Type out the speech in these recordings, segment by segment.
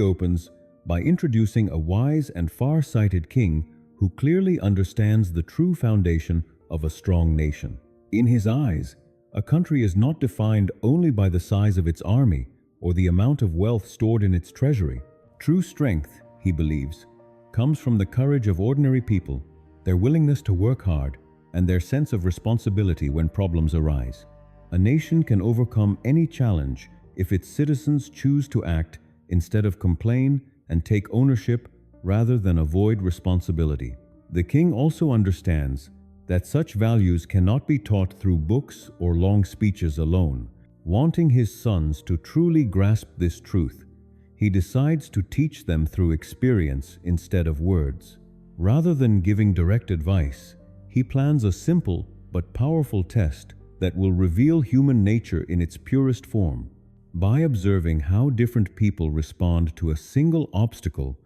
opens by introducing a wise and far-sighted king who clearly understands the true foundation of a strong nation. In his eyes, a country is not defined only by the size of its army or the amount of wealth stored in its treasury. True strength, he believes, comes from the courage of ordinary people, their willingness to work hard, and their sense of responsibility when problems arise. A nation can overcome any challenge if its citizens choose to act instead of complain and take ownership rather than avoid responsibility. The king also understands that such values cannot be taught through books or long speeches alone. Wanting his sons to truly grasp this truth, he decides to teach them through experience instead of words. Rather than giving direct advice, he plans a simple but powerful test that will reveal human nature in its purest form. By observing how different people respond to a single obstacle,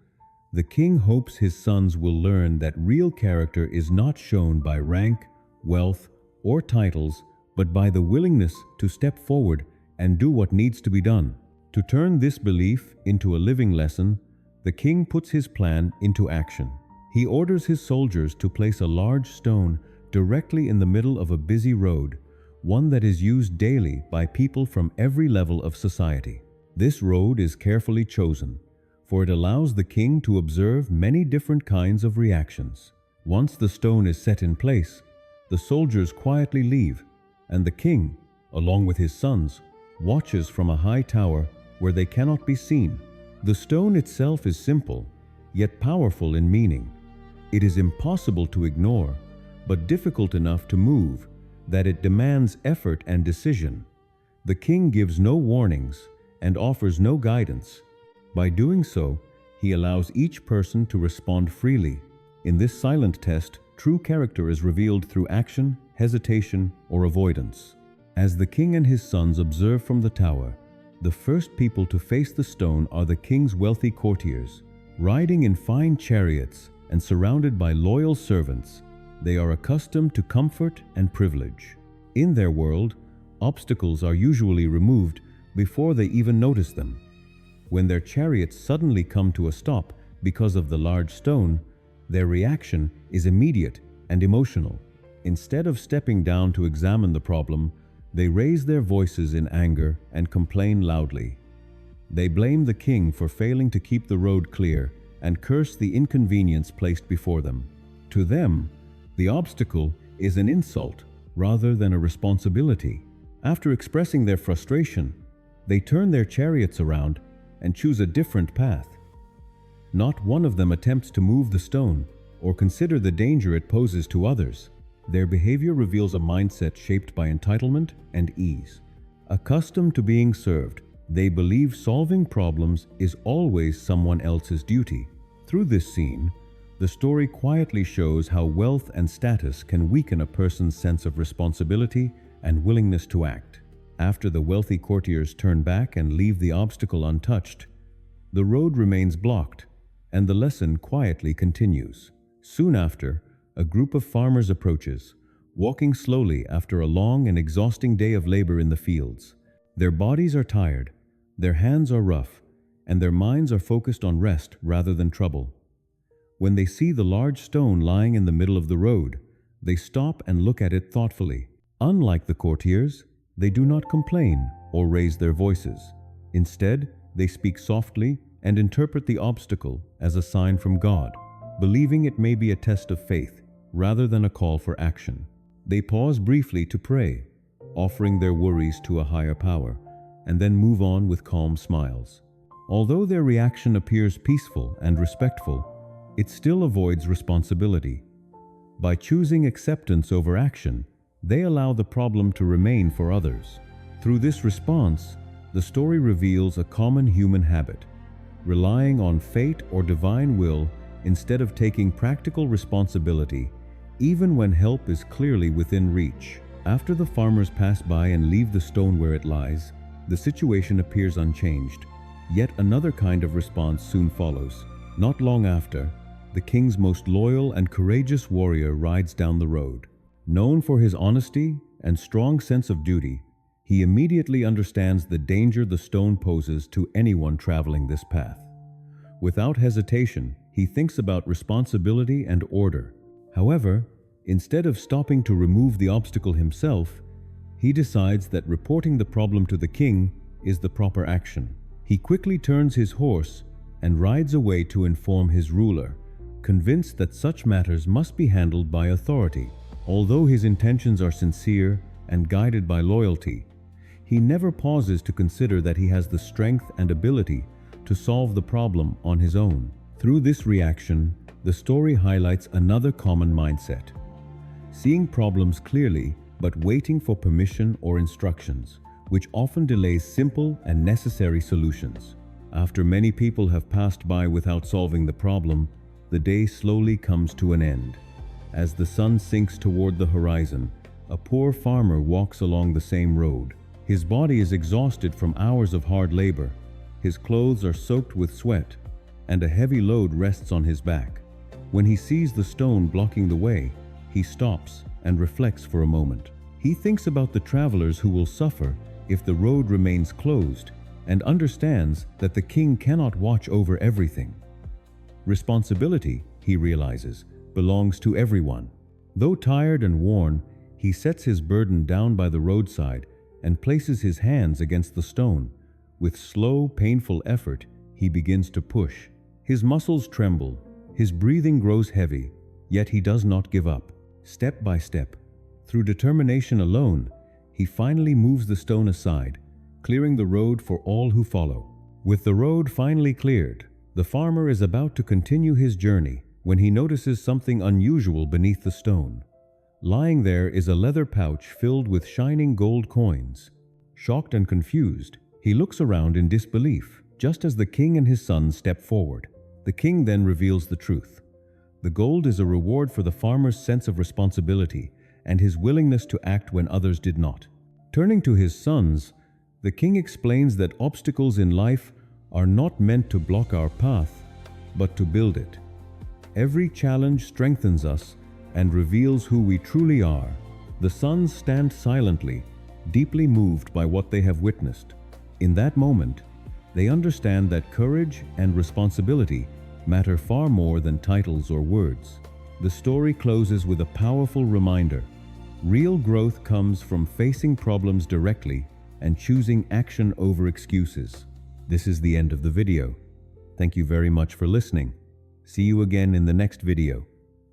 the king hopes his sons will learn that real character is not shown by rank, wealth, or titles, but by the willingness to step forward and do what needs to be done. To turn this belief into a living lesson, the king puts his plan into action. He orders his soldiers to place a large stone directly in the middle of a busy road, one that is used daily by people from every level of society. This road is carefully chosen, for it allows the king to observe many different kinds of reactions. Once the stone is set in place, the soldiers quietly leave, and the king, along with his sons, watches from a high tower where they cannot be seen. The stone itself is simple, yet powerful in meaning. It is impossible to ignore, but difficult enough to move, that it demands effort and decision. The king gives no warnings and offers no guidance. By doing so, he allows each person to respond freely. In this silent test, true character is revealed through action, hesitation, or avoidance. As the king and his sons observe from the tower, the first people to face the stone are the king's wealthy courtiers. Riding in fine chariots and surrounded by loyal servants, they are accustomed to comfort and privilege. In their world, obstacles are usually removed before they even notice them. When their chariots suddenly come to a stop because of the large stone, their reaction is immediate and emotional. Instead of stepping down to examine the problem, they raise their voices in anger and complain loudly. They blame the king for failing to keep the road clear and curse the inconvenience placed before them. To them, the obstacle is an insult rather than a responsibility. After expressing their frustration, they turn their chariots around and choose a different path. Not one of them attempts to move the stone or consider the danger it poses to others. Their behavior reveals a mindset shaped by entitlement and ease. Accustomed to being served, they believe solving problems is always someone else's duty. Through this scene, the story quietly shows how wealth and status can weaken a person's sense of responsibility and willingness to act. After the wealthy courtiers turn back and leave the obstacle untouched, the road remains blocked, and the lesson quietly continues. Soon after, a group of farmers approaches, walking slowly after a long and exhausting day of labor in the fields. Their bodies are tired, their hands are rough, and their minds are focused on rest rather than trouble. When they see the large stone lying in the middle of the road, they stop and look at it thoughtfully. Unlike the courtiers, they do not complain or raise their voices. Instead, they speak softly and interpret the obstacle as a sign from God, believing it may be a test of faith rather than a call for action. They pause briefly to pray, offering their worries to a higher power, and then move on with calm smiles. Although their reaction appears peaceful and respectful, it still avoids responsibility. By choosing acceptance over action, they allow the problem to remain for others. Through this response, the story reveals a common human habit: relying on fate or divine will instead of taking practical responsibility, even when help is clearly within reach. After the farmers pass by and leave the stone where it lies, the situation appears unchanged. Yet another kind of response soon follows. Not long after, the king's most loyal and courageous warrior rides down the road. Known for his honesty and strong sense of duty, he immediately understands the danger the stone poses to anyone traveling this path. Without hesitation, he thinks about responsibility and order. However, instead of stopping to remove the obstacle himself, he decides that reporting the problem to the king is the proper action. He quickly turns his horse and rides away to inform his ruler, convinced that such matters must be handled by authority. Although his intentions are sincere and guided by loyalty, he never pauses to consider that he has the strength and ability to solve the problem on his own. Through this reaction, the story highlights another common mindset: seeing problems clearly but waiting for permission or instructions, which often delays simple and necessary solutions. After many people have passed by without solving the problem, the day slowly comes to an end. As the sun sinks toward the horizon, a poor farmer walks along the same road. His body is exhausted from hours of hard labor. His clothes are soaked with sweat, and a heavy load rests on his back. When he sees the stone blocking the way, he stops and reflects for a moment. He thinks about the travelers who will suffer if the road remains closed, and understands that the king cannot watch over everything. Responsibility, he realizes, belongs to everyone. Though tired and worn, he sets his burden down by the roadside and places his hands against the stone. With slow, painful effort, he begins to push. His muscles tremble, his breathing grows heavy, yet he does not give up. Step by step, through determination alone, he finally moves the stone aside, clearing the road for all who follow. With the road finally cleared, the farmer is about to continue his journey when he notices something unusual beneath the stone. Lying there is a leather pouch filled with shining gold coins. Shocked and confused, he looks around in disbelief, just as the king and his son step forward. The king then reveals the truth. The gold is a reward for the farmer's sense of responsibility and his willingness to act when others did not. Turning to his sons, the king explains that obstacles in life are not meant to block our path, but to build it. Every challenge strengthens us and reveals who we truly are. The sons stand silently, deeply moved by what they have witnessed. In that moment, they understand that courage and responsibility matter far more than titles or words. The story closes with a powerful reminder. Real growth comes from facing problems directly and choosing action over excuses. This is the end of the video. Thank you very much for listening. See you again in the next video.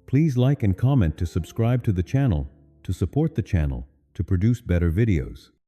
Please like and comment to subscribe to the channel, to support the channel, to produce better videos.